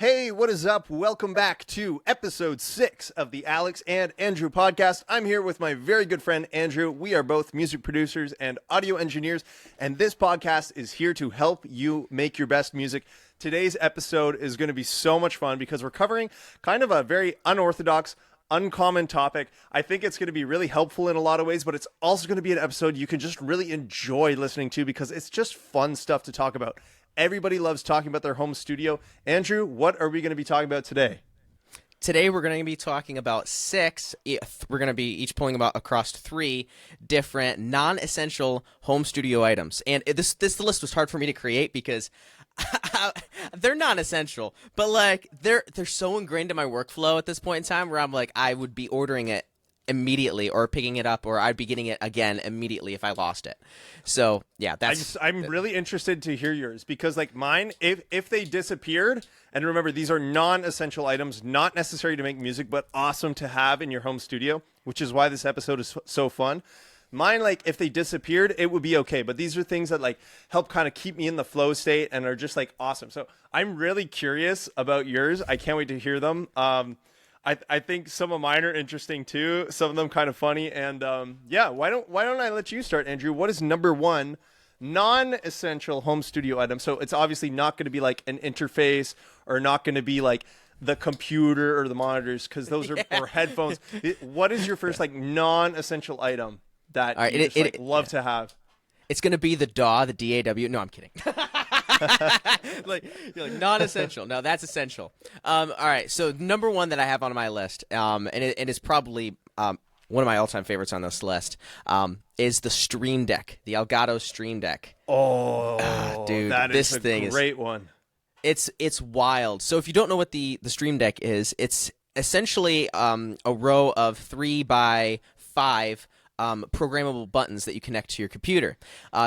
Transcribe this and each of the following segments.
Hey, what is up? Welcome back to episode 6 of the Alex and Andrew podcast. I'm here with my very good friend Andrew. We are both music producers and audio engineers, and this podcast is here to help you make your best music. Today's episode is going to be so much fun because we're covering kind of a very unorthodox, uncommon topic. I think it's going to be really helpful in a lot of ways, but it's also going to be an episode you can just really enjoy listening to because it's just fun stuff to talk about. Everybody loves talking about their home studio. Andrew, what are we going to be talking about today? Today we're going to be talking about we're going to be each pulling about across 3 different non-essential home studio items. And this list was hard for me to create because they're non-essential, but like they're so ingrained in my workflow at this point in time where I'm like I would be ordering it immediately or picking it up, or I'd be getting it again immediately if I lost it. So yeah, I'm really interested to hear yours because like mine, if they disappeared, and remember these are non-essential items, not necessary to make music, but awesome to have in your home studio, which is why this episode is so fun. Mine, like if they disappeared, it would be okay. But these are things that like help kind of keep me in the flow state and are just like awesome. So I'm really curious about yours. I can't wait to hear them. I think some of mine are interesting too. Some of them kind of funny. And yeah, why don't I let you start, Andrew? What is number 1 non-essential home studio item? So it's obviously not going to be like an interface or not going to be like the computer or the monitors because those are or headphones. What is your first like non-essential item that you just love to have? It's going to be the DAW, the DAW. No, I'm kidding. like non-essential. No, that's essential. All right. So number 1 that I have on my list, and it is probably one of my all-time favorites on this list, is the Stream Deck, the Elgato Stream Deck. Oh, dude, that this is a thing great one. It's wild. So if you don't know what the Stream Deck is, it's essentially a row of 3 by 5 programmable buttons that you connect to your computer.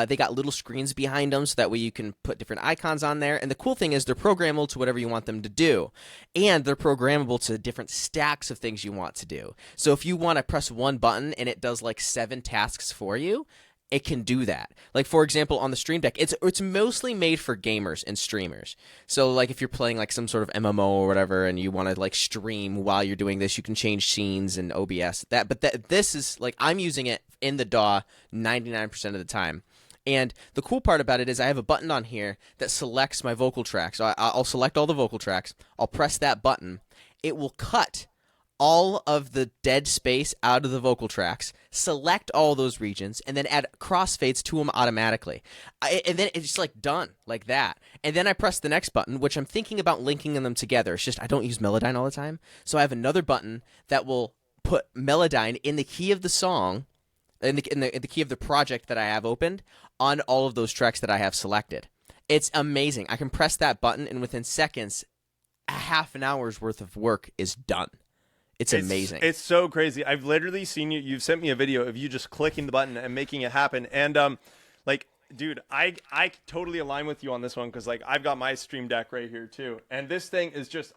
They got little screens behind them so that way you can put different icons on there. And the cool thing is they're programmable to whatever you want them to do. And they're programmable to different stacks of things you want to do. So if you want to press one button and it does like 7 tasks for you, it can do that. Like, for example, on the Stream Deck, it's mostly made for gamers and streamers. So, like, if you're playing, like, some sort of MMO or whatever and you want to, like, stream while you're doing this, you can change scenes and OBS. This is, like, I'm using it in the DAW 99% of the time. And the cool part about it is I have a button on here that selects my vocal tracks. So I'll select all the vocal tracks. I'll press that button. It will cut all of the dead space out of the vocal tracks, select all those regions, and then add crossfades to them automatically. And then it's just like done, like that. And then I press the next button, which I'm thinking about linking them together. It's just I don't use Melodyne all the time. So I have another button that will put Melodyne in the key of the song, in the key of the project that I have opened, on all of those tracks that I have selected. It's amazing. I can press that button, and within seconds, a half an hour's worth of work is done. It's amazing. It's so crazy. I've literally seen you. You've sent me a video of you just clicking the button and making it happen. And like, dude, I totally align with you on this one because like I've got my Stream Deck right here too, and this thing is just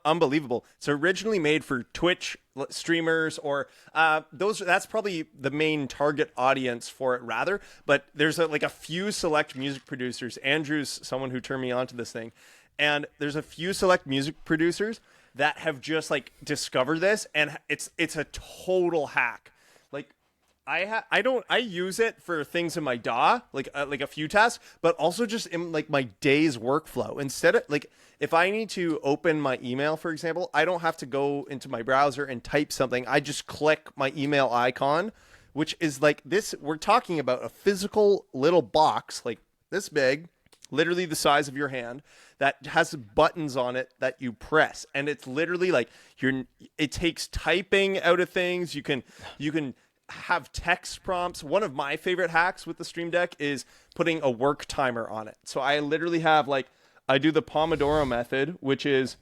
unbelievable. It's originally made for Twitch streamers or that's probably the main target audience for it rather. But there's like a few select music producers. Andrew's someone who turned me on to this thing, and there's a few select music producers that have just like discovered this, and it's a total hack. Like I use it for things in my DAW, like a few tasks, but also just in like my day's workflow. Instead of like if I need to open my email, for example, I don't have to go into my browser and type something. I just click my email icon, which is like this. We're talking about a physical little box like this big, literally the size of your hand, that has buttons on it that you press, and it's literally like it takes typing out of things. You can have text prompts. One of my favorite hacks with the Stream Deck is putting a work timer on it. So I literally have I do the Pomodoro method, which is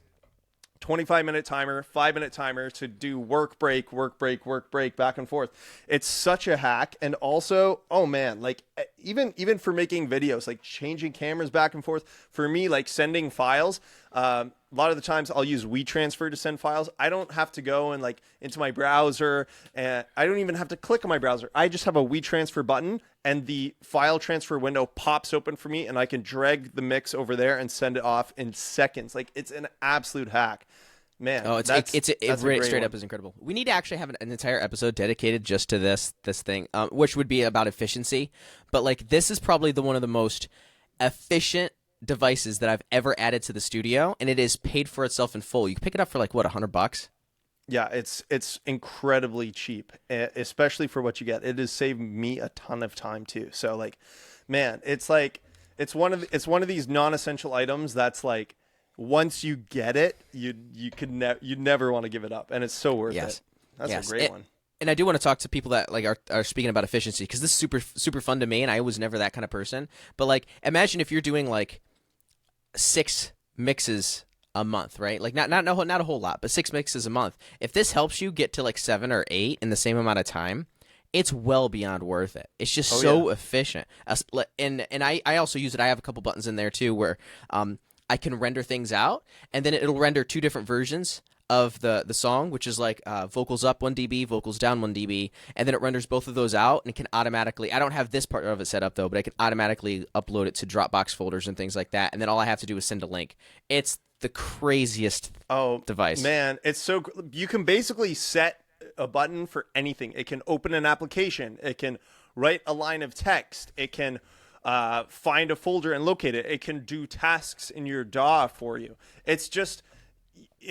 25-minute timer, 5-minute timer to do work break, back and forth. It's such a hack. And also, oh man, like even for making videos, like changing cameras back and forth, for me, like sending files, a lot of the times I'll use WeTransfer to send files. I don't have to go and like into my browser, and I don't even have to click on my browser. I just have a WeTransfer button, and the file transfer window pops open for me, and I can drag the mix over there and send it off in seconds. Like, it's an absolute hack. Man, Oh, that's a great straight one. up is incredible. We need to actually have an entire episode dedicated just to this thing, which would be about efficiency. But like, this is probably one of the most efficient devices that I've ever added to the studio, and it is paid for itself in full. You can pick it up for like what, $100? Yeah, it's incredibly cheap, especially for what you get. It has saved me a ton of time too. So like, man, it's one of these non-essential items that's like, once you get it, you never want to give it up, and it's so worth it. That's a great one. And I do want to talk to people that like are speaking about efficiency, because this is super fun to me, and I was never that kind of person. But like, imagine if you're doing like 6 mixes a month, right? Like not a whole lot, but 6 mixes a month. If this helps you get to like 7 or 8 in the same amount of time, it's well beyond worth it. It's just efficient. And I also use it. I have a couple buttons in there too where I can render things out, and then it'll render 2 different versions of the song, which is like vocals up 1 dB, vocals down 1 dB, and then it renders both of those out, and it can automatically, I don't have this part of it set up though, but I can automatically upload it to Dropbox folders and things like that, and then all I have to do is send a link. It's the craziest device. Man, it's so, you can basically set a button for anything. It can open an application, it can write a line of text, it can find a folder and locate it. It can do tasks in your DAW for you. It's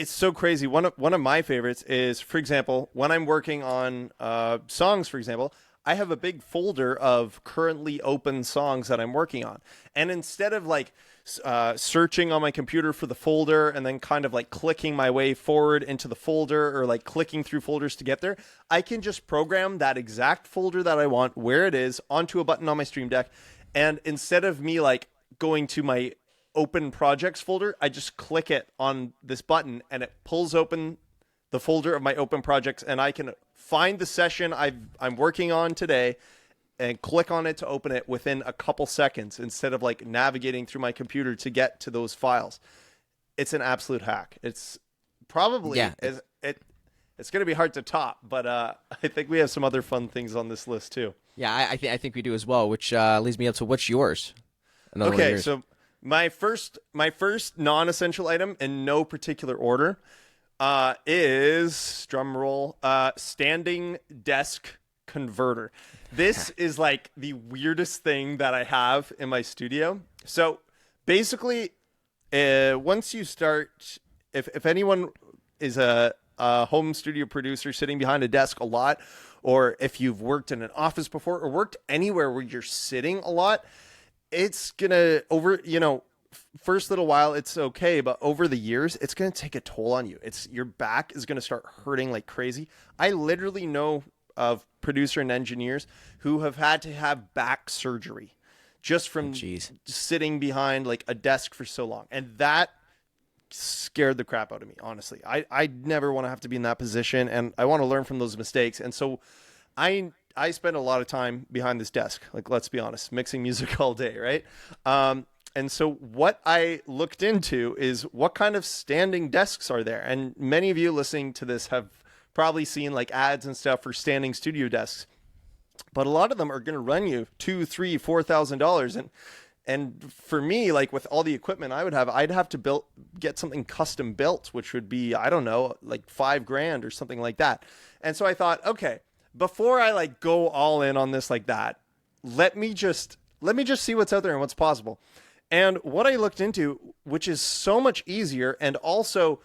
so crazy. One of my favorites is, for example, when I'm working on songs, for example, I have a big folder of currently open songs that I'm working on. And instead of like searching on my computer for the folder and then kind of like clicking my way forward into the folder, or like clicking through folders to get there, I can just program that exact folder that I want, where it is, onto a button on my Stream Deck. And instead of me like going to my open projects folder, I just click it on this button and it pulls open the folder of my open projects, and I can find the session I'm working on today and click on it to open it within a couple seconds, instead of like navigating through my computer to get to those files. It's an absolute hack. It's probably it's going to be hard to top, but I think we have some other fun things on this list too. Yeah, I think we do as well, which leads me up to what's yours? Okay, so my first non-essential item, in no particular order, is, drum roll, standing desk converter. This is like the weirdest thing that I have in my studio. So basically, once you start, if anyone is a home studio producer sitting behind a desk a lot, or if you've worked in an office before or worked anywhere where you're sitting a lot, it's gonna first little while it's okay, but over the years it's gonna take a toll on you. Your back is gonna start hurting like crazy. I literally know of producer and engineers who have had to have back surgery just from sitting behind like a desk for so long, and that scared the crap out of me, honestly. I never want to have to be in that position, and I want to learn from those mistakes. And so I spend a lot of time behind this desk, like, let's be honest, mixing music all day, right? And so what I looked into is what kind of standing desks are there. And many of you listening to this have probably seen like ads and stuff for standing studio desks, but a lot of them are going to run you $2,000, $3,000, $4,000. And for me, like with all the equipment I would have, I'd have to get something custom built, which would be, I don't know, like $5,000 or something like that. And so I thought, okay, before I like go all in on this like that, let me just see what's out there and what's possible. And what I looked into, which is so much easier and also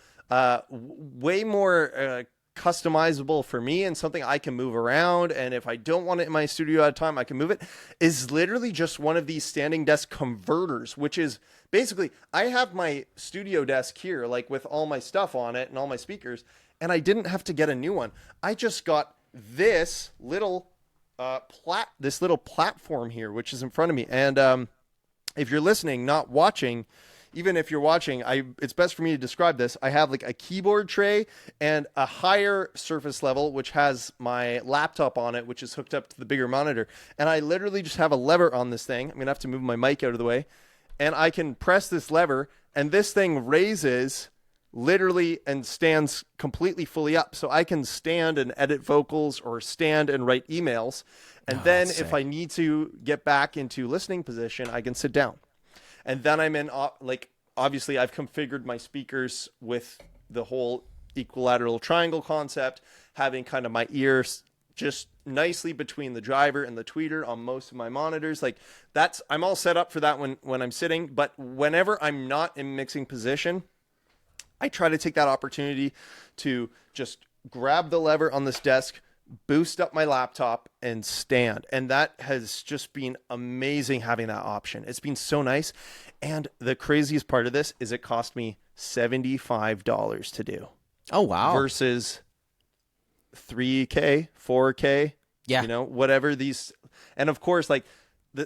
way more customizable for me, and something I can move around, and if I don't want it in my studio at a time, I can move it, is literally just one of these standing desk converters, which is basically, I have my studio desk here, like with all my stuff on it and all my speakers, and I didn't have to get a new one. I just got this little platform here, which is in front of me. And if you're listening, not watching, even if you're watching, it's best for me to describe this. I have like a keyboard tray and a higher surface level, which has my laptop on it, which is hooked up to the bigger monitor. And I literally just have a lever on this thing. I'm going to have to move my mic out of the way. And I can press this lever, and this thing raises literally, and stands completely fully up. So I can stand and edit vocals or stand and write emails. And then that's if sick. I need to get back into listening position, I can sit down. And then I'm in, like, obviously I've configured my speakers with the whole equilateral triangle concept, having kind of my ears just nicely between the driver and the tweeter on most of my monitors. Like I'm all set up for that when I'm sitting. But whenever I'm not in mixing position, I try to take that opportunity to just grab the lever on this desk, boost up my laptop, and stand. And that has just been amazing having that option. It's been so nice. And the craziest part of this is it cost me $75 to do. Oh, wow. Versus 3K, 4K, Yeah. you know, whatever these. And of course, like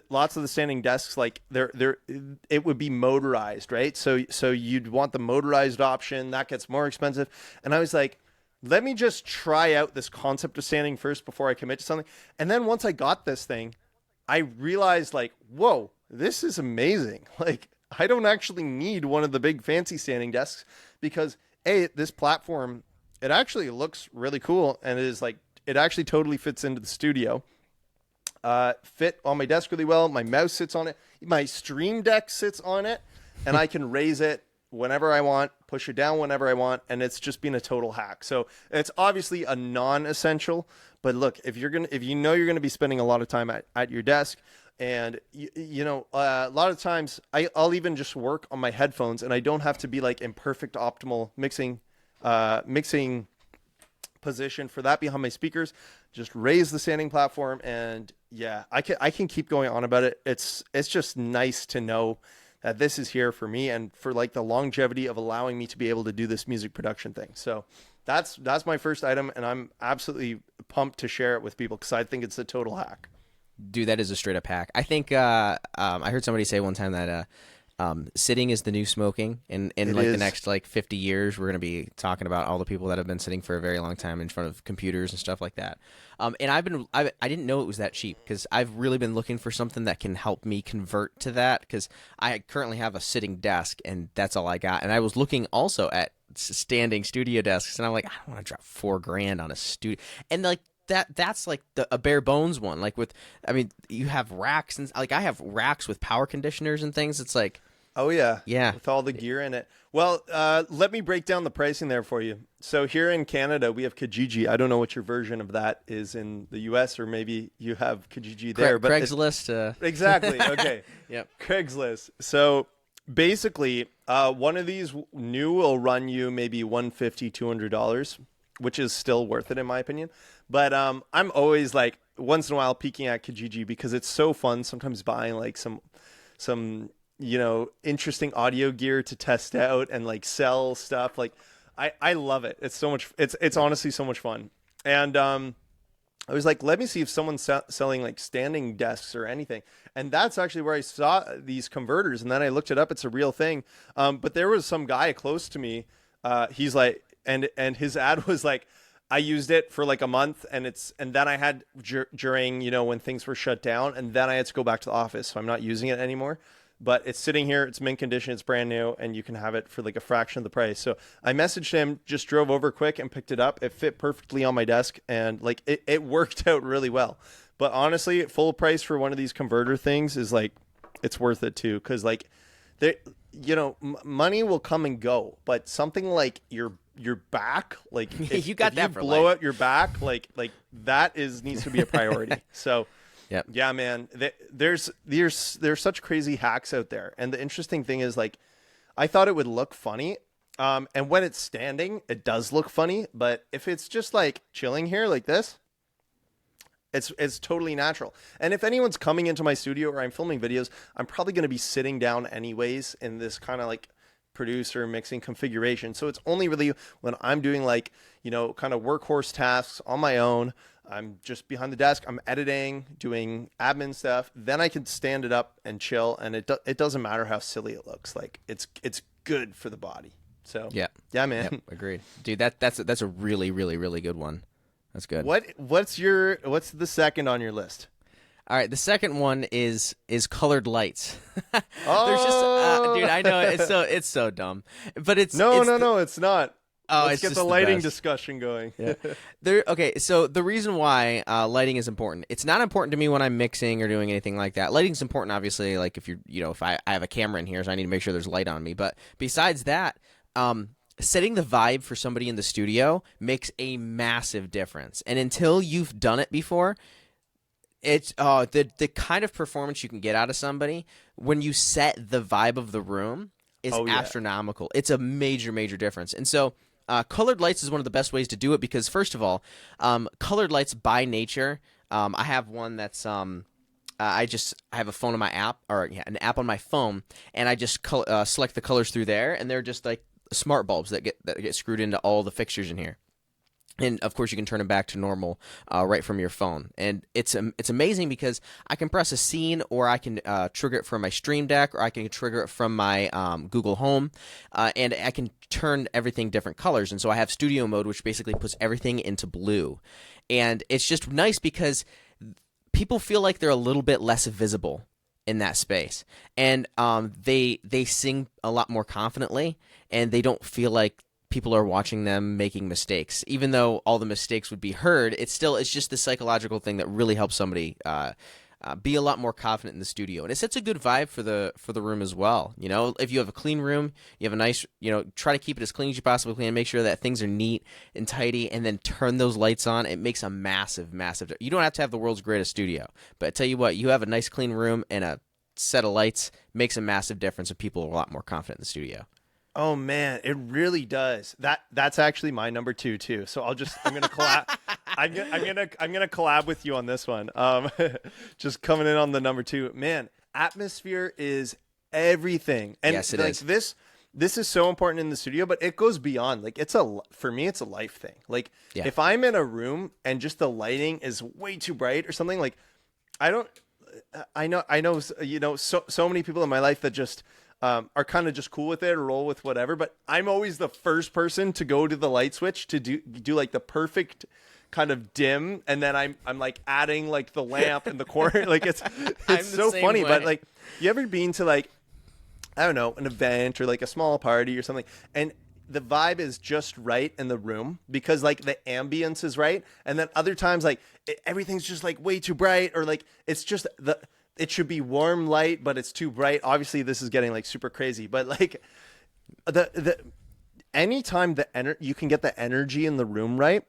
lots of the standing desks, like it would be motorized, right? So you'd want the motorized option. That gets more expensive. And I was like, let me just try out this concept of standing first before I commit to something. And then once I got this thing, I realized like, whoa, this is amazing. Like I don't actually need one of the big fancy standing desks because this platform, it actually looks really cool, and it actually totally fits into the studio. Fit on my desk really well. My mouse sits on it. My Stream Deck sits on it, and I can raise it whenever I want, push it down whenever I want, and it's just been a total hack. So it's obviously a non-essential, but look, if you know you're gonna be spending a lot of time at your desk, and a lot of times I'll even just work on my headphones, and I don't have to be like in perfect optimal mixing position for that behind my speakers. Just raise the standing platform, and yeah, I can keep going on about it. It's just nice to know that this is here for me and for like the longevity of allowing me to be able to do this music production thing. So that's my first item, and I'm absolutely pumped to share it with people because I think it's a total hack. Dude, that is a straight up hack. I think I heard somebody say one time that sitting is the new smoking, and in like the next like 50 years, we're gonna be talking about all the people that have been sitting for a very long time in front of computers and stuff like that. And I didn't know it was that cheap because I've really been looking for something that can help me convert to that because I currently have a sitting desk and that's all I got. And I was looking also at standing studio desks, and I'm like, I don't want to drop $4,000 on a studio, and like. That's like a bare bones one. Like you have racks and like I have racks with power conditioners and things. It's like, oh yeah, yeah, with all the gear in it. Well, let me break down the pricing there for you. So here in Canada, we have Kijiji. I don't know what your version of that is in the U.S. or maybe you have Kijiji there. But Craigslist. Exactly. Okay. Yep. Craigslist. So basically, one of these new will run you maybe $150, $200, which is still worth it in my opinion. But I'm always like once in a while peeking at Kijiji because it's so fun. Sometimes buying like some interesting audio gear to test out and like sell stuff. Like I love it. It's so much. It's honestly so much fun. And I was like, let me see if someone's selling like standing desks or anything. And that's actually where I saw these converters. And then I looked it up. It's a real thing. But there was some guy close to me. He's like, and his ad was like, I used it for like a month, and then I had during when things were shut down, and then I had to go back to the office, so I'm not using it anymore. But it's sitting here, it's mint condition, it's brand new, and you can have it for like a fraction of the price. So I messaged him, just drove over quick and picked it up. It fit perfectly on my desk, and like it worked out really well. But honestly, full price for one of these converter things is like it's worth it too, because like money will come and go, but something like your back, like if you got if that you for blow life. out your back, like that needs to be a priority. So Yep. yeah, man, there's such crazy hacks out there, and the interesting thing is like I thought it would look funny, and when it's standing, it does look funny, but if it's just like chilling here like this, it's totally natural. And if anyone's coming into my studio or I'm filming videos, I'm probably going to be sitting down anyways in this kind of like producer mixing configuration. So it's only really when I'm doing like, kind of workhorse tasks on my own, I'm just behind the desk, I'm editing, doing admin stuff, then I can stand it up and chill, and it doesn't matter how silly it looks. Like it's good for the body. So Yeah, man. Yep, agreed, dude. That's a really, really, really good one. That's good. What's the second on your list? All right, the second one is colored lights. There's just Oh, dude, I know it's so dumb, but no, it's no, no, it's not. oh, Let's it's get just the the lighting best. discussion going. Yeah. Okay, so the reason why lighting is important, it's not important to me when I'm mixing or doing anything like that. Lighting's important, obviously, like if if I have a camera in here, so I need to make sure there's light on me. But besides that, setting the vibe for somebody in the studio makes a massive difference. And until you've done it before, it's the kind of performance you can get out of somebody when you set the vibe of the room is Oh, yeah. astronomical. It's a major I And so colored lights is one of the best ways to do it because first of all, colored lights by nature, I have one that's I have a phone on my app or yeah, an app on my phone, and I just select the colors through there, and they're just like smart bulbs that get screwed into all the fixtures in here. And of course, you can turn them back to normal right from your phone. And it's amazing because I can press a scene, or I can trigger it from my Stream Deck, or I can trigger it from my Google Home, and I can turn everything different colors. And so I have Studio Mode, which basically puts everything into blue. And it's just nice because people feel like they're a little bit less visible in that space, and they sing a lot more confidently, and they don't feel like people are watching them making mistakes. Even though all the mistakes would be heard, it's just the psychological thing that really helps somebody be a lot more confident in the studio, and it sets a good vibe for the room as well. You know, if you have a clean room, you have a nice, try to keep it as clean as you possibly can. Make sure that things are neat and tidy, and then turn those lights on. It makes a massive. You don't have to have the world's greatest studio, but I tell you what, you have a nice clean room and a set of lights makes a massive difference, and people are a lot more confident in the studio. Oh man, it really does. That's actually my number two too. So I'm gonna collab. I'm gonna collab with you on this one. Just coming in on the number two. Man, atmosphere is everything, and Yes, it like is. this is so important in the studio, but it goes beyond. Like for me, it's a life thing. Like Yeah. if I'm in a room and just the lighting is way too bright or something, like I don't. I know. So many people in my life that just. Are kind of just cool with it or roll with whatever, but I'm always the first person to go to the light switch to do like the perfect kind of dim, and then I'm like adding like the lamp in the corner. Like it's the so same funny. way. But like, you ever been to like, I don't know, an event or like a small party or something, and the vibe is just right in the room because like the ambience is right, and then other times like everything's just like way too bright, or like it's just it should be warm light, but it's too bright. Obviously, this is getting like super crazy, but like the anytime you can get the energy in the room right,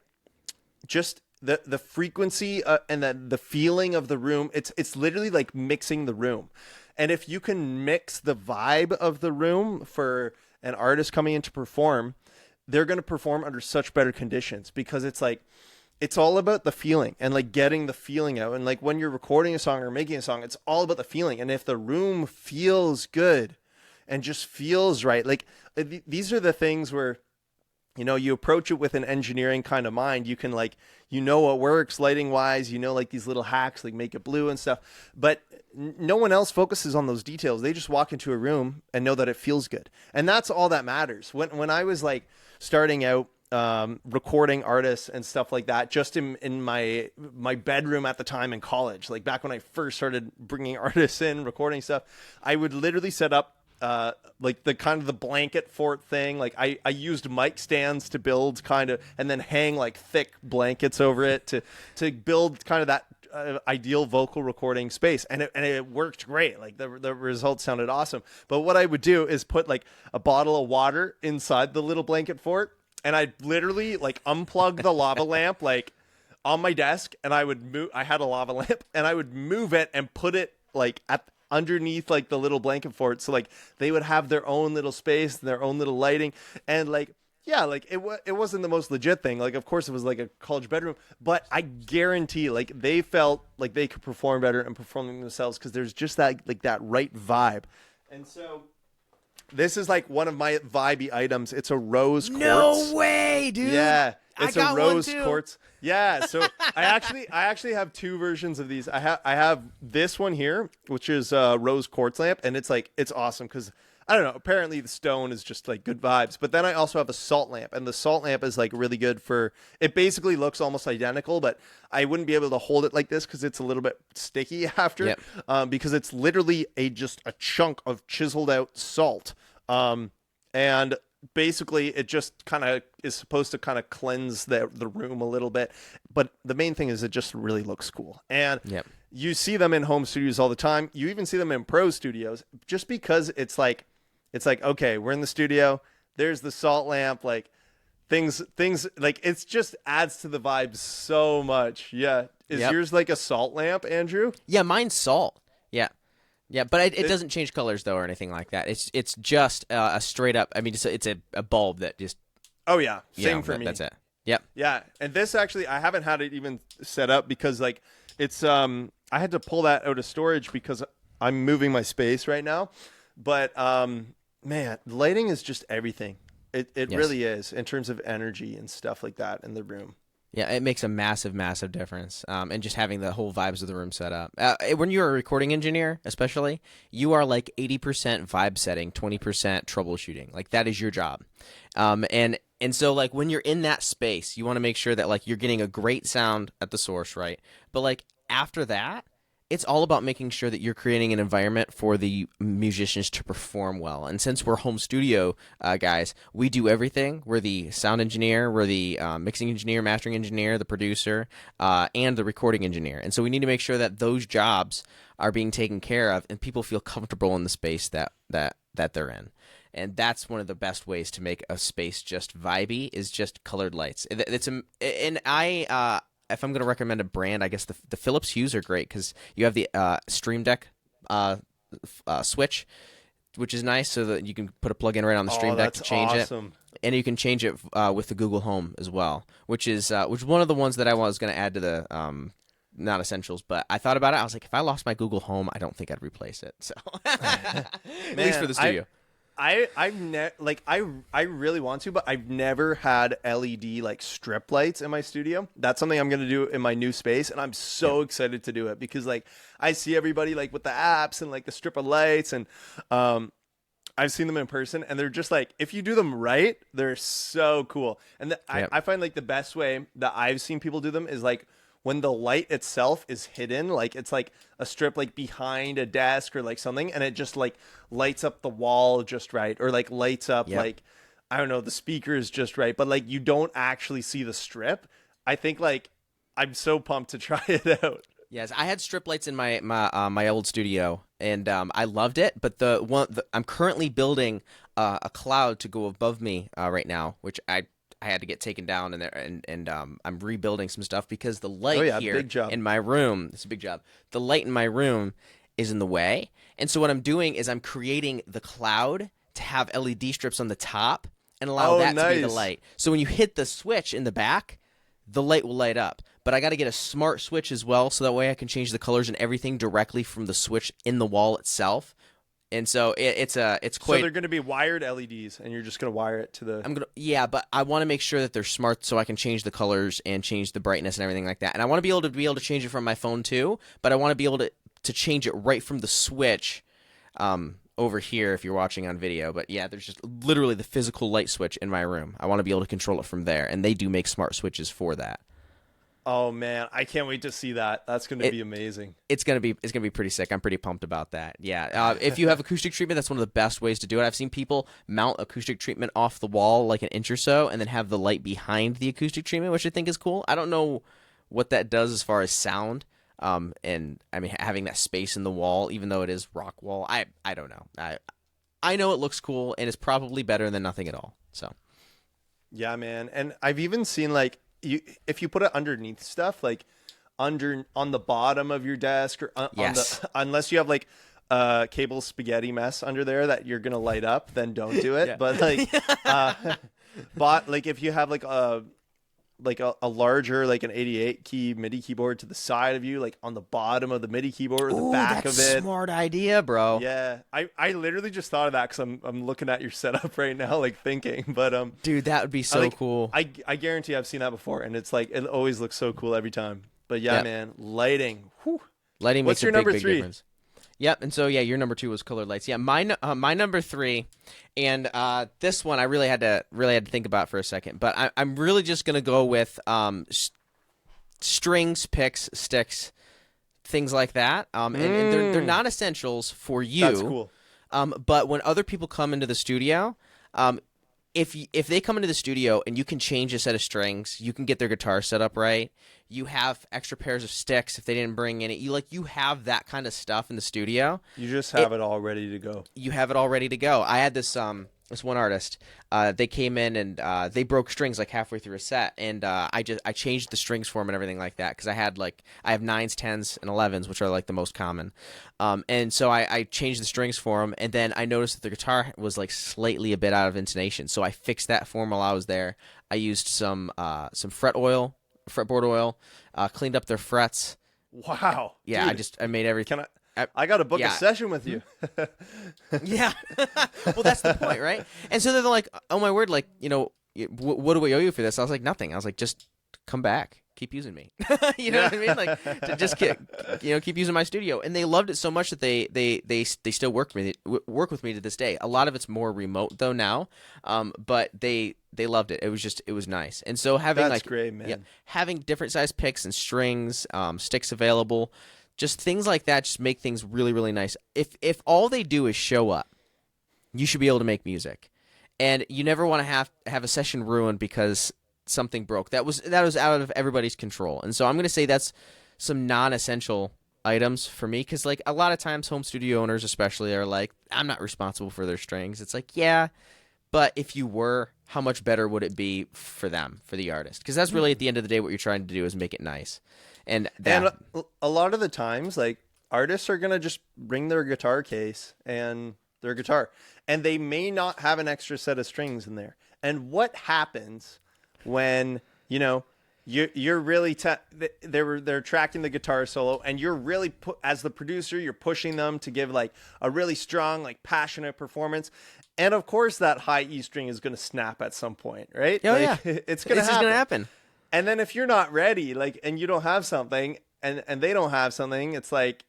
just the frequency and the feeling of the room, it's literally like mixing the room. And if you can mix the vibe of the room for an artist coming in to perform, they're going to perform under such better conditions because it's all about the feeling and like getting the feeling out. And like when you're recording a song or making a song, it's all about the feeling. And if the room feels good and just feels right, like these are the things where, you approach it with an engineering kind of mind. You can like, what works lighting wise, like these little hacks, like make it blue and stuff, but no one else focuses on those details. They just walk into a room and know that it feels good. And that's all that matters. When I was like starting out, recording artists and stuff like that, just in my bedroom at the time in college, like back when I first started bringing artists in, recording stuff, I would literally set up like the kind of the blanket fort thing. Like I used mic stands to build kind of, and then hang like thick blankets over it to build kind of that ideal vocal recording space, and it worked great. Like the results sounded awesome. But what I would do is put like a bottle of water inside the little blanket fort, and I'd literally like unplug the lava lamp like on my desk, and I had a lava lamp, and I would move it and put it like underneath like the little blanket fort, so like they would have their own little space, their own little lighting, and like yeah, like it wasn't the most legit thing. Like of course it was like a college bedroom, but I guarantee like they felt like they could perform better and performing themselves because there's just that like that right vibe. And so this is like one of my vibey items. It's a rose quartz. No way, dude. Yeah, it's I got a rose one too. quartz. Yeah, so I actually have two versions of these. I have this one here, which is a rose quartz lamp, and it's awesome because I don't know. Apparently, the stone is just like good vibes. But then I also have a salt lamp, and the salt lamp is like really good for. It basically looks almost identical, but I wouldn't be able to hold it like this because it's a little bit sticky after. Yep. Because it's literally just a chunk of chiseled out salt. And basically, it just kind of is supposed to kind of cleanse the room a little bit. But the main thing is it just really looks cool. And Yep. you see them in home studios all the time. You even see them in pro studios just because it's like, okay, we're in the studio. There's the salt lamp. Like things like it's just adds to the vibe so much. Yeah. Is Yep. yours like a salt lamp, Andrew? Yeah, mine's salt. Yeah. Yeah, but it doesn't change colors though or anything like that. It's just a straight up. I mean, it's a bulb that just. Oh yeah, You same know, for me. That's it. Yep. Yeah, and this actually I haven't had it even set up because like it's I had to pull that out of storage because I'm moving my space right now. But man, lighting is just everything. It Yes. really is in terms of energy and stuff like that in the room. Yeah, it makes a massive, massive difference. And just having the whole vibes of the room set up. When you're a recording engineer, especially, you are like 80% vibe setting, 20% troubleshooting. Like that is your job. And so like when you're in that space, you want to make sure that like you're getting a great sound at the source, right? But like after that, it's all about making sure that you're creating an environment for the musicians to perform well. And since we're home studio guys, we do everything. We're the sound engineer, we're the mixing engineer, mastering engineer, the producer, and the recording engineer. And so we need to make sure that those jobs are being taken care of and people feel comfortable in the space that they're in. And that's one of the best ways to make a space just vibey is just colored lights. If I'm going to recommend a brand, I guess the Philips Hues are great because you have the Stream Deck switch, which is nice, so that you can put a plug-in right on the Stream Deck to change awesome. it, and you can change it with the Google Home as well, which is one of the ones that I was going to add to the not essentials. But I thought about it. I was like, if I lost my Google Home, I don't think I'd replace it. So at least for the studio. I really want to, but I've never had LED like strip lights in my studio. That's something I'm going to do in my new space, and I'm so excited to do it because like I see everybody like with the apps and like the strip of lights, and I've seen them in person, and they're just like if you do them right, they're so cool. And I find like the best way that I've seen people do them is like when the light itself is hidden, like it's like a strip like behind a desk or like something, and it just like lights up the wall just right, or like lights up like I don't know, the speaker is just right, but like you don't actually see the strip. I think like I'm so pumped to try it out. Yes, I had strip lights in my old studio, and I loved it. But I'm currently building a cloud to go above me right now, which I had to get taken down and I'm rebuilding some stuff because the light here in my room, it's a big job. The light in my room is in the way. And so what I'm doing is I'm creating the cloud to have LED strips on the top and allow that to be the light. So when you hit the switch in the back, the light will light up. But I got to get a smart switch as well so that way I can change the colors and everything directly from the switch in the wall itself. And so it's quite. So they're going to be wired LEDs, and you're just going to wire it to the. But I want to make sure that they're smart, so I can change the colors and change the brightness and everything like that. And I want to be able to change it from my phone too. But I want to be able to change it right from the switch, over here if you're watching on video. But yeah, there's just literally the physical light switch in my room. I want to be able to control it from there, and they do make smart switches for that. Oh man, I can't wait to see that. That's going to be amazing. It's gonna be pretty sick. I'm pretty pumped about that. Yeah. If you have acoustic treatment, that's one of the best ways to do it. I've seen people mount acoustic treatment off the wall like an inch or so, and then have the light behind the acoustic treatment, which I think is cool. I don't know what that does as far as sound. And I mean having that space in the wall, even though it is rock wall, I don't know. I know it looks cool, and it's probably better than nothing at all. So. Yeah, man, and I've even seen like. If you put it underneath stuff like on the bottom of your desk or unless you have like a cable spaghetti mess under there that you're gonna light up, then don't do it. But like if you have like a larger like an 88 key MIDI keyboard to the side of you, like on the bottom of the MIDI keyboard or the back of it. Smart idea, bro. Yeah, I literally just thought of that because I'm looking at your setup right now, like thinking. But dude, that would be so cool. I guarantee I've seen that before, and it's like it always looks so cool every time. But yeah, man, lighting. Whew. Lighting makes a big difference. Yep. And so yeah, your number 2 was colored lights. Yeah, my number 3, and this one I really had to think about for a second. But I'm really just gonna go with strings, picks, sticks, things like that. And they're not essentials for you. That's cool. But when other people come into the studio, if they come into the studio and you can change a set of strings, you can get their guitar set up right. You have extra pairs of sticks if they didn't bring in it. You have that kind of stuff in the studio. You just have it all ready to go. You have it all ready to go. I had this one artist. They came in and they broke strings like halfway through a set, and I changed the strings for them and everything like that because I have 9s, 10s, and 11s, which are like the most common. And so I changed the strings for them, and then I noticed that the guitar was like slightly a bit out of intonation, so I fixed that for them while I was there. I used some fretboard oil, cleaned up their frets. Wow. Yeah, Dude, I made everything. I got to book yeah. a session with you. Yeah. Well, that's the point, right? And so they're like, oh, my word, like, what do we owe you for this? I was like, nothing. I was like, just come back. Keep using me. You know what I mean? Like, to just keep using my studio. And they loved it so much that they still work with me to this day. A lot of it's more remote, though, now. But they loved it. It was nice. And so having That's great, man. Yeah, having different size picks and strings, sticks available, just things like that just make things really, really nice. If all they do is show up, you should be able to make music. And you never want to have a session ruined because something broke. That was out of everybody's control. And so I'm going to say that's some non-essential items for me, because like a lot of times home studio owners especially are like, I'm not responsible for their strings. It's like, yeah, but if you were, how much better would it be for them, for the artist? Because that's really at the end of the day what you're trying to do is make it nice. And a lot of the times, like, artists are going to just bring their guitar case and their guitar, and they may not have an extra set of strings in there. And what happens when, you're really they're tracking the guitar solo, and you're really as the producer, you're pushing them to give like a really strong, like passionate performance. And of course that high E string is going to snap at some point, right? Oh, like, yeah. It's going to happen. And then if you're not ready, like, and you don't have something, and they don't have something, it's like,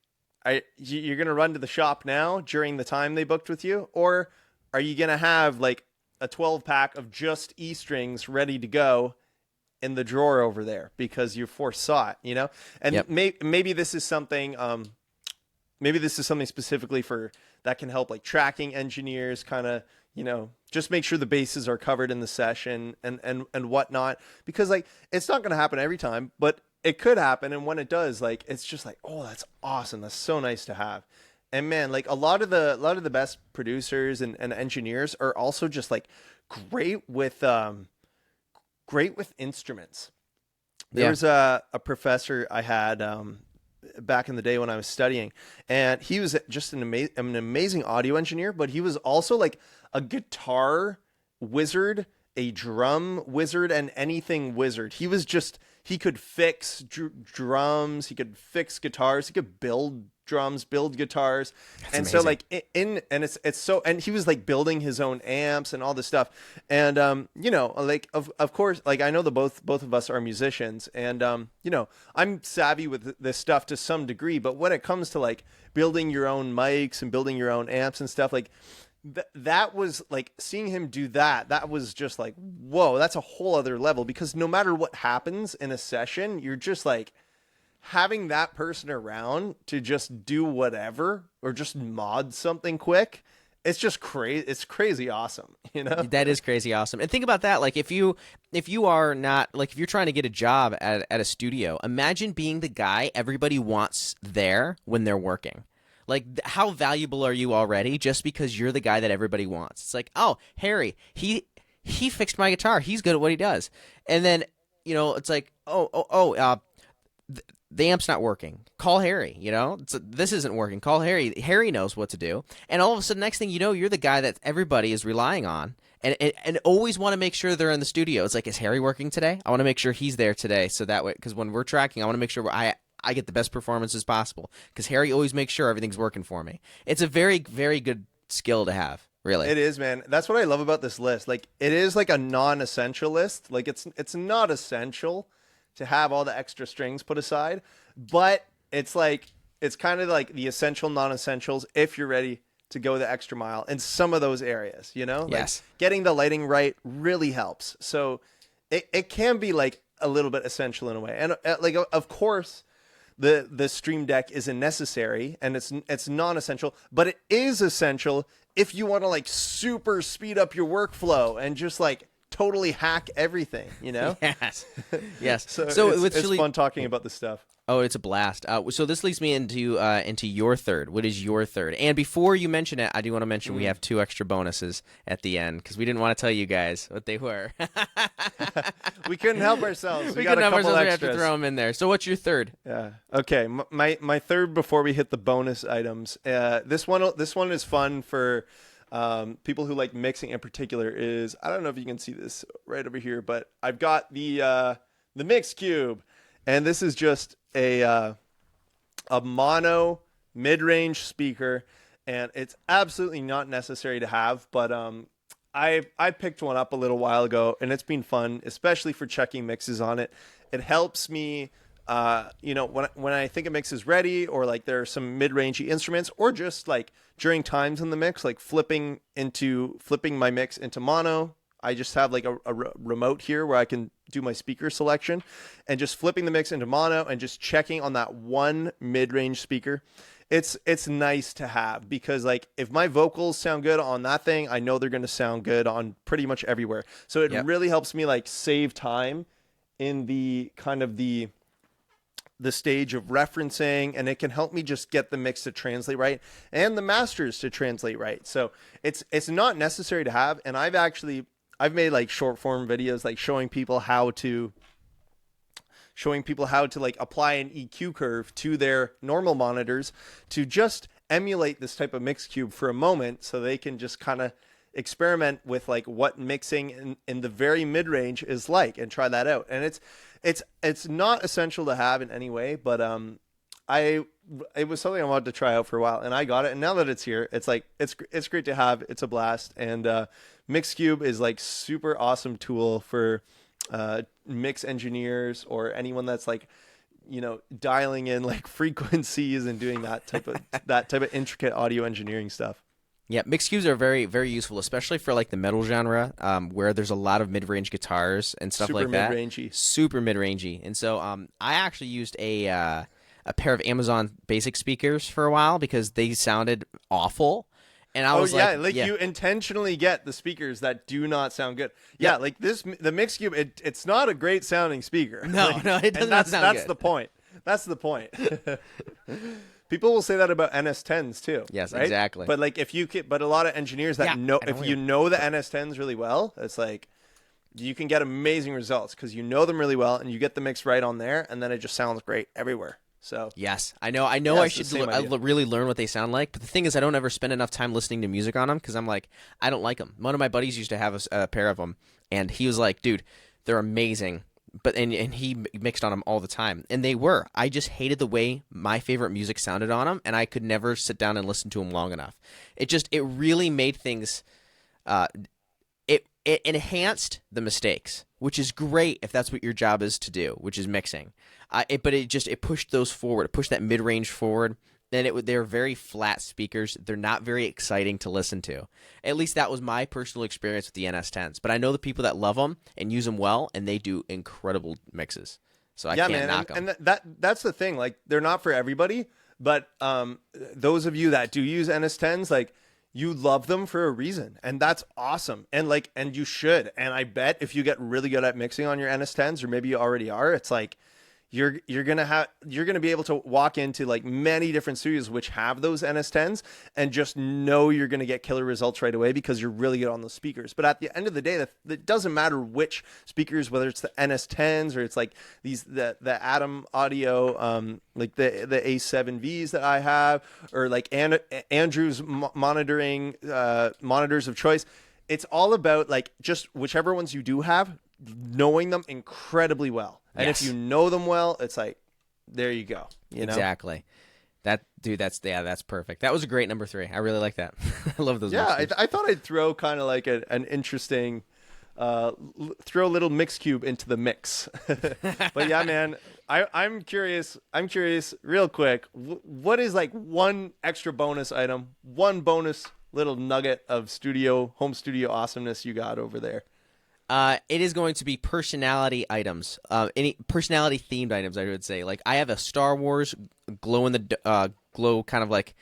you're going to run to the shop now during the time they booked with you? Or are you going to have like a 12-pack of just E strings ready to go in the drawer over there because you foresaw it, And Yep. maybe this is something, specifically for that can help like tracking engineers kind of, just make sure the bases are covered in the session and whatnot, because like it's not going to happen every time, but it could happen. And when it does, like, it's just like, oh, that's awesome. That's so nice to have. And man, like a lot of the best producers and engineers are also just like great with instruments. There was a professor I had back in the day when I was studying, and he was just an amazing audio engineer, but he was also like a guitar wizard, a drum wizard, and anything wizard. He could fix drums, he could fix guitars, he could build drums, build guitars. That's and amazing. So like it's so, and he was like building his own amps and all this stuff. And like of course, like I know that both of us are musicians, and I'm savvy with this stuff to some degree, but when it comes to like building your own mics and building your own amps and stuff, like that was like seeing him do that was just like, whoa, that's a whole other level, because no matter what happens in a session, you're just like having that person around to just do whatever or just mod something quick. It's just crazy. It's crazy awesome, That is crazy awesome. And think about that. Like if you are not, like if you're trying to get a job at a studio, imagine being the guy everybody wants there when they're working. Like, how valuable are you already just because you're the guy that everybody wants? It's like, oh, Harry, he fixed my guitar. He's good at what he does. And then, it's like, the amp's not working. Call Harry, this isn't working. Call Harry. Harry knows what to do. And all of a sudden, next thing you know, you're the guy that everybody is relying on and always want to make sure they're in the studio. It's like, is Harry working today? I want to make sure he's there today. So that way, because when we're tracking, I want to make sure I get the best performances possible, because Harry always makes sure everything's working for me. It's a very, very good skill to have, really. It is, man. That's what I love about this list. Like, it is like a non-essential list. Like, it's not essential to have all the extra strings put aside, but it's like it's kind of like the essential non-essentials if you're ready to go the extra mile in some of those areas, you know? Yes. Like getting the lighting right really helps. So it can be like a little bit essential in a way. And like, of course, the Stream Deck isn't necessary and it's non-essential, but it is essential if you want to like super speed up your workflow and just like totally hack everything, you know? Yes. Yes. So it's it's really fun talking about this stuff. Oh, it's a blast. So this leads me into your third. What is your third? And before you mention it, I do want to mention we have 2 extra bonuses at the end because we didn't want to tell you guys what they were. We couldn't help ourselves. We got couldn't a help couple ourselves. We extras. have to throw them in there. So what's your third? Yeah. Okay. My third before we hit the bonus items. This one is fun for people who like mixing in particular. Is I don't know if you can see this right over here, but I've got the Mix Cube, and this is just a mono mid-range speaker, and it's absolutely not necessary to have, but I picked one up a little while ago, and it's been fun, especially for checking mixes on it. It helps me, when I think a mix is ready, or like there are some mid-rangey instruments, or just like during times in the mix, like flipping my mix into mono. I just have like a remote here where I can do my speaker selection, and just flipping the mix into mono and just checking on that one mid-range speaker. It's nice to have because like if my vocals sound good on that thing, I know they're going to sound good on pretty much everywhere. So it really helps me like save time in the kind of the stage of referencing, and it can help me just get the mix to translate right and the masters to translate right. So it's not necessary to have, and I've made like short form videos like showing people how to like apply an EQ curve to their normal monitors to just emulate this type of mix cube for a moment, so they can just kind of experiment with like what mixing in the very mid range is like and try that out. And it's not essential to have in any way, but it was something I wanted to try out for a while, and I got it. And now that it's here, it's like it's great to have. It's a blast, and Mixcube is like super awesome tool for mix engineers or anyone that's like, dialing in like frequencies and doing that type of intricate audio engineering stuff. Yeah, mix cubes are very, very useful, especially for like the metal genre, where there's a lot of mid-range guitars and stuff like that. Super mid-rangey. And so I actually used a pair of Amazon Basic speakers for a while because they sounded awful. And I was you intentionally get the speakers that do not sound good. Yeah, like the Mixcube, it's not a great sounding speaker. No, it does not sound good. That's the point. That's the point. People will say that about NS10s too. Yes, right? Exactly. But like but a lot of engineers that know, if you know the NS10s really well, it's like you can get amazing results because you know them really well and you get the mix right on there, and then it just sounds great everywhere. So yes, I know. I should really learn what they sound like. But the thing is, I don't ever spend enough time listening to music on them because I'm like, I don't like them. One of my buddies used to have a pair of them, and he was like, dude, they're amazing. But and he mixed on them all the time, and they were. I just hated the way my favorite music sounded on them, and I could never sit down and listen to them long enough. It really made things. It enhanced the mistakes, which is great if that's what your job is to do, which is mixing. But it pushed those forward. It pushed that mid range forward. And they're very flat speakers. They're not very exciting to listen to. At least that was my personal experience with the NS10s. But I know the people that love them and use them well, and they do incredible mixes. So I can't knock them. And that's the thing. Like, they're not for everybody. But those of you that do use NS10s, like, you love them for a reason, and that's awesome. And you should. And I bet if you get really good at mixing on your NS10s, or maybe you already are, it's like you're gonna be able to walk into like many different studios which have those NS10s and just know you're gonna get killer results right away because you're really good on those speakers. But at the end of the day, it doesn't matter which speakers, whether it's the NS10s or it's like the Atom Audio, like the A7Vs that I have, or like Andrew's monitors of choice. It's all about like just whichever ones you do have, knowing them incredibly well. And if you know them well, it's like, there you go. You know? Exactly. That's perfect. That was a great number 3. I really like that. I love those. Yeah, I thought I'd throw kind of like an interesting, throw a little Mixcube into the mix. But yeah, man, I'm curious. I'm curious, real quick. What is like one extra bonus item, one bonus little nugget of home studio awesomeness you got over there? It is going to be personality items. Any personality themed items, I would say. Like I have a Star Wars glow kind of like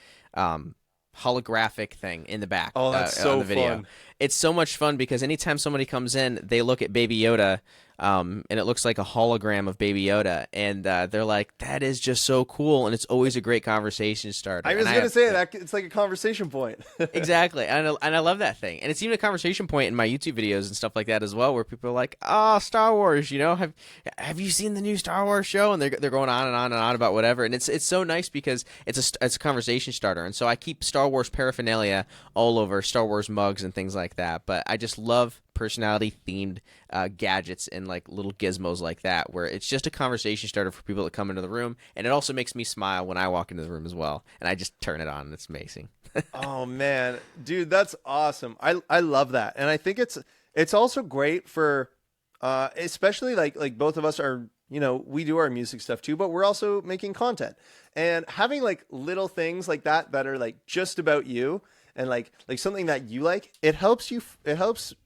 holographic thing in the back. Oh, that's on so the video. fun. It's so much fun because anytime somebody comes in, they look at Baby Yoda, and it looks like a hologram of Baby Yoda, and they're like, "That is just so cool!" And it's always a great conversation starter. I was And gonna say that it's like a conversation point. Exactly, and I love that thing, and it's even a conversation point in my YouTube videos and stuff like that as well, where people are like, "Oh, Star Wars, have you seen the new Star Wars show?" And they're going on and on and on about whatever, and it's so nice because it's a conversation starter, and so I keep Star Wars paraphernalia all over, Star Wars mugs and things like that. But I just love personality themed gadgets and like little gizmos like that, where it's just a conversation starter for people that come into the room, and it also makes me smile when I walk into the room as well, and I just turn it on and it's amazing. Oh man, dude, that's awesome. I love that, and I think it's also great for especially like both of us are, we do our music stuff too, but we're also making content, and having like little things like that are like just about you, and like something that you like, it helps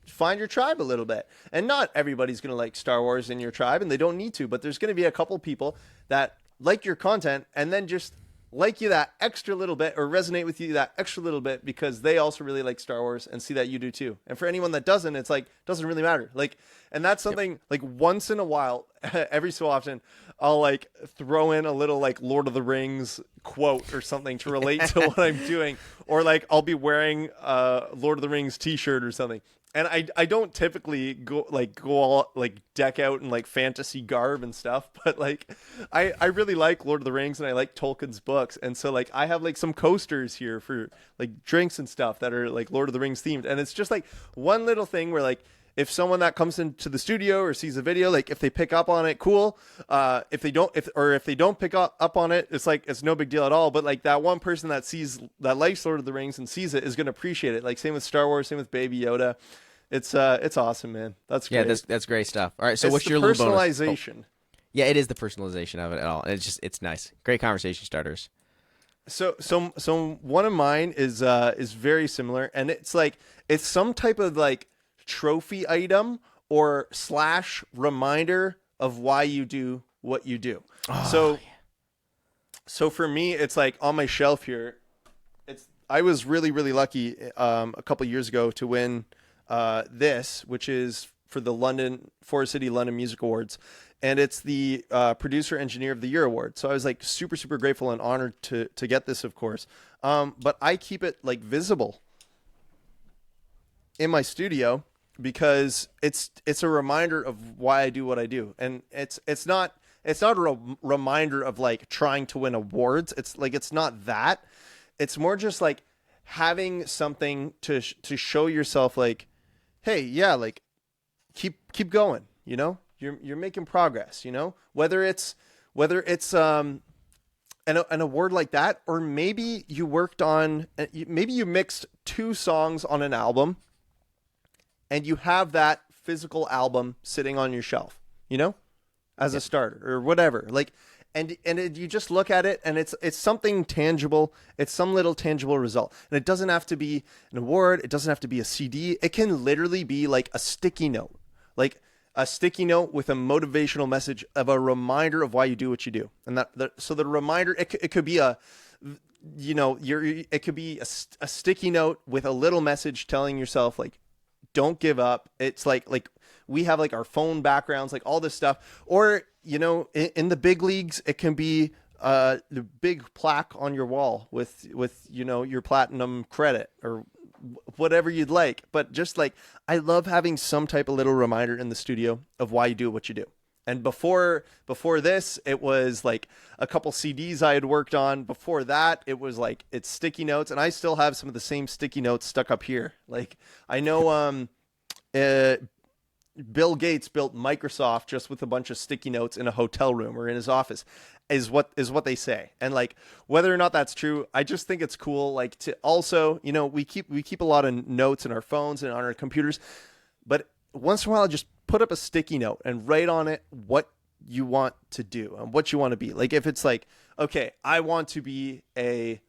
find your tribe a little bit. And not everybody's gonna like Star Wars in your tribe, and they don't need to, but there's gonna be a couple people that like your content and then just like you that extra little bit, or resonate with you that extra little bit, because they also really like Star Wars and see that you do too. And for anyone that doesn't, it's like, doesn't really matter. Like, and that's something like once in a while, every so often, I'll like throw in a little like Lord of the Rings quote or something to relate to what I'm doing. Or like I'll be wearing a Lord of the Rings t-shirt or something. And I don't typically go all like deck out in like fantasy garb and stuff, but like I really like Lord of the Rings, and I like Tolkien's books, and so like I have like some coasters here for like drinks and stuff that are like Lord of the Rings themed, and it's just like one little thing where like if someone that comes into the studio or sees a video, like if they pick up on it, cool. If they don't pick up on it, it's like it's no big deal at all. But like that one person that likes Lord of the Rings and sees it is going to appreciate it. Like same with Star Wars, same with Baby Yoda. It's awesome, man. That's great. Yeah, that's great stuff. All right, so it's what's the your little bonus? personalization? Oh, yeah, it is the personalization of it all. It's nice. Great conversation starters. So one of mine is very similar, and it's like it's some type of like trophy item or / reminder of why you do what you do. So for me, it's like on my shelf here. I was really, really lucky a couple years ago to win this, which is for the Forest City London Music Awards, and it's the Producer Engineer of the Year award. So I was like super, super grateful and honored to get this, of course. But I keep it like visible in my studio because it's a reminder of why I do what I do, and it's not a reminder of like trying to win awards. It's not that. It's more just like having something to show yourself like, hey, yeah, like keep going, you're making progress, whether it's an award like that, or maybe you mixed 2 songs on an album and you have that physical album sitting on your shelf, as a starter or whatever, like, and you just look at it and it's something tangible. It's some little tangible result. And it doesn't have to be an award. It doesn't have to be a CD. It can literally be like a sticky note, with a motivational message of a reminder of why you do what you do. And so the reminder, it could be it could be a sticky note with a little message telling yourself like, don't give up. It's like we have like our phone backgrounds, like all this stuff, or in the big leagues, it can be the big plaque on your wall with your platinum credit or whatever you'd like. But just like, I love having some type of little reminder in the studio of why you do what you do. And before this, it was like a couple CDs I had worked on. Before that, it was like it's sticky notes, and I still have some of the same sticky notes stuck up here. Like I know Bill Gates built Microsoft just with a bunch of sticky notes in a hotel room or in his office, is what they say. And like whether or not that's true, I just think it's cool. Like to also, we keep a lot of notes in our phones and on our computers, but once in a while, just put up a sticky note and write on it what you want to do and what you want to be. Like if it's like, okay, I want to be I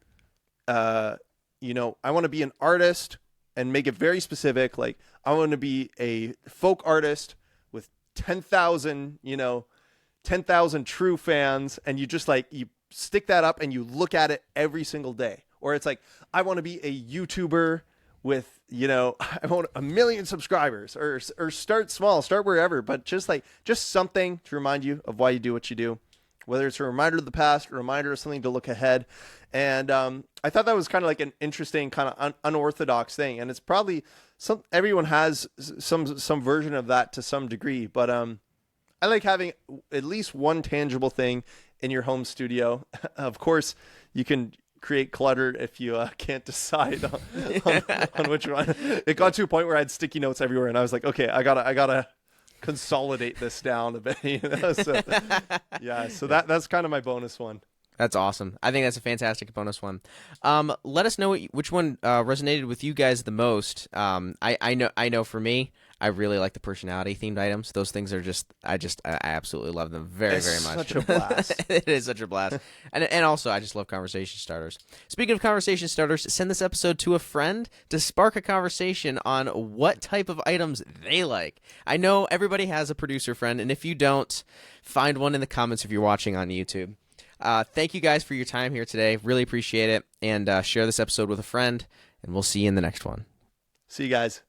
want to be an artist and make it very specific. Like I want to be a folk artist with 10,000, 10,000 true fans. And you just like, you stick that up and you look at it every single day. Or it's like, I want to be a YouTuber with, I want 1 million subscribers, or start small, start wherever, but just something to remind you of why you do what you do, whether it's a reminder of the past, a reminder of something to look ahead. And I thought that was kind of like an interesting kind of unorthodox thing. And it's probably everyone has some version of that to some degree, but I like having at least one tangible thing in your home studio. Of course, you can create clutter if you can't decide on which one. It got to a point where I had sticky notes everywhere, and I was like, okay, I gotta consolidate this down a bit. So yeah, so that's kind of my bonus one. That's awesome. I think that's a fantastic bonus one. Let us know which one resonated with you guys the most. I know for me, I really like the personality themed items. Those things are I absolutely love them very much. Such a blast. It is such a blast. And also, I just love conversation starters. Speaking of conversation starters, send this episode to a friend to spark a conversation on what type of items they like. I know everybody has a producer friend, and if you don't, find one in the comments if you're watching on YouTube. Thank you guys for your time here today. Really appreciate it. And share this episode with a friend, and we'll see you in the next one. See you guys.